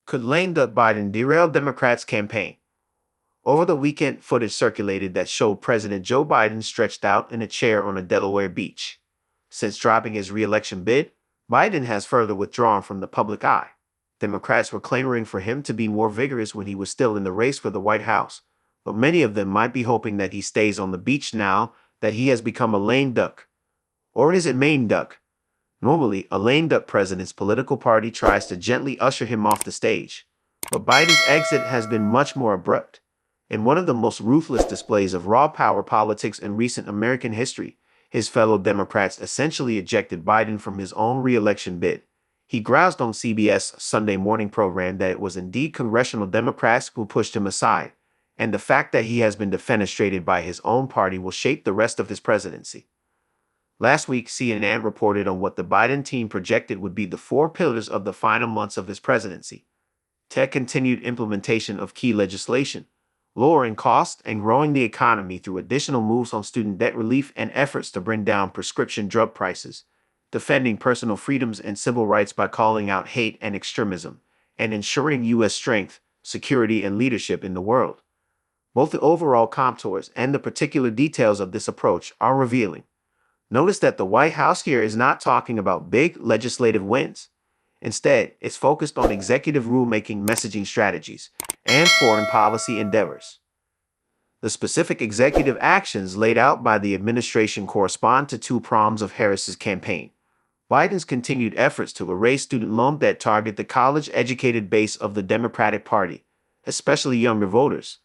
Could lame duck Biden derail Democrats' campaign? Over the weekend, footage circulated that showed President Joe Biden stretched out in a chair on a Delaware beach. Since dropping his re-election bid, Biden has further withdrawn from the public eye. Democrats were clamoring for him to be more vigorous when he was still in the race for the White House, but many of them might be hoping that he stays on the beach now that he has become a lame duck. Or is it maimed duck? Normally, a lame duck president's political party tries to gently usher him off the stage, but Biden's exit has been much more abrupt. In one of the most ruthless displays of raw power politics in recent American history, his fellow Democrats essentially ejected Biden from his own re-election bid. He groused on CBS Sunday morning program that it was indeed congressional Democrats who pushed him aside, and the fact that he has been defenestrated by his own party will shape the rest of his presidency. Last week, CNN reported on what the Biden team projected would be the four pillars of the final months of his presidency: continued implementation of key legislation, lowering costs and growing the economy through additional moves on student debt relief and efforts to bring down prescription drug prices, defending personal freedoms and civil rights by calling out hate and extremism, and ensuring U.S. strength, security, and leadership in the world. Both the overall contours and the particular details of this approach are revealing. Notice that the White House here is not talking about big legislative wins. Instead, it's focused on executive rulemaking messaging strategies and foreign policy endeavors. The specific executive actions laid out by the administration correspond to two prongs of Harris's campaign. Biden's continued efforts to erase student loan debt target the college-educated base of the Democratic Party, especially younger voters,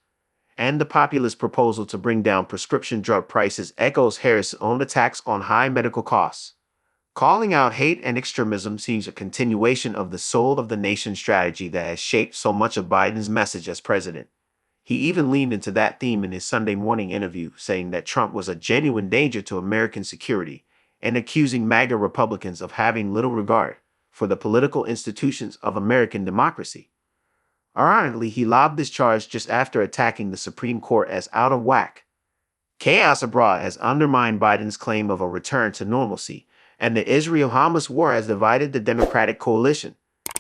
and the populist proposal to bring down prescription drug prices echoes Harris' own attacks on high medical costs. Calling out hate and extremism seems a continuation of the soul of the nation strategy that has shaped so much of Biden's message as president. He even leaned into that theme in his Sunday morning interview, saying that Trump was a genuine danger to American security and accusing MAGA Republicans of having little regard for the political institutions of American democracy. Ironically, he lobbed this charge just after attacking the Supreme Court as out of whack. Chaos abroad has undermined Biden's claim of a return to normalcy, and the Israel-Hamas war has divided the Democratic coalition.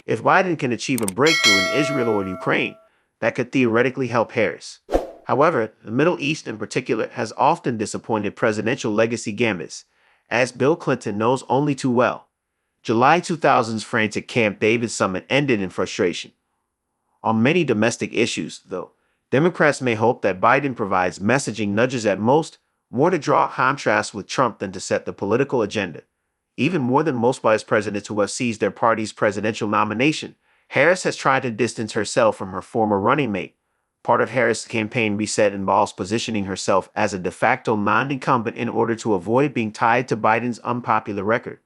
If Biden can achieve a breakthrough in Israel or Ukraine, that could theoretically help Harris. However, the Middle East in particular has often disappointed presidential legacy gambits, as Bill Clinton knows only too well. July 2000's frantic Camp David summit ended in frustration. On many domestic issues, though, Democrats may hope that Biden provides messaging nudges at most, more to draw contrast with Trump than to set the political agenda. Even more than most vice presidents who have seized their party's presidential nomination, Harris has tried to distance herself from her former running mate. Part of Harris' campaign reset involves positioning herself as a de facto non-incumbent in order to avoid being tied to Biden's unpopular record.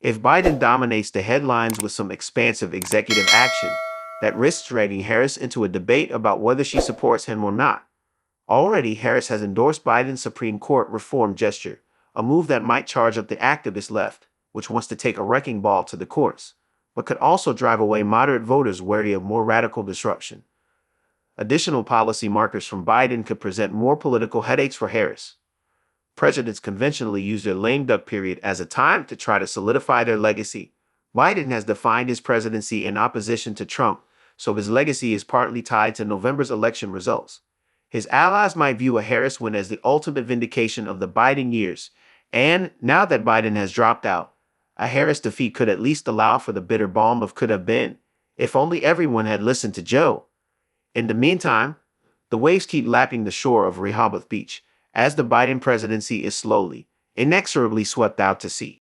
If Biden dominates the headlines with some expansive executive action, that risks dragging Harris into a debate about whether she supports him or not. Already, Harris has endorsed Biden's Supreme Court reform gesture, a move that might charge up the activist left, which wants to take a wrecking ball to the courts, but could also drive away moderate voters wary of more radical disruption. Additional policy markers from Biden could present more political headaches for Harris. Presidents conventionally use their lame duck period as a time to try to solidify their legacy. Biden has defined his presidency in opposition to Trump, so his legacy is partly tied to November's election results. His allies might view a Harris win as the ultimate vindication of the Biden years, and now that Biden has dropped out, a Harris defeat could at least allow for the bitter balm of could have been, if only everyone had listened to Joe. In the meantime, the waves keep lapping the shore of Rehoboth Beach, as the Biden presidency is slowly, inexorably swept out to sea.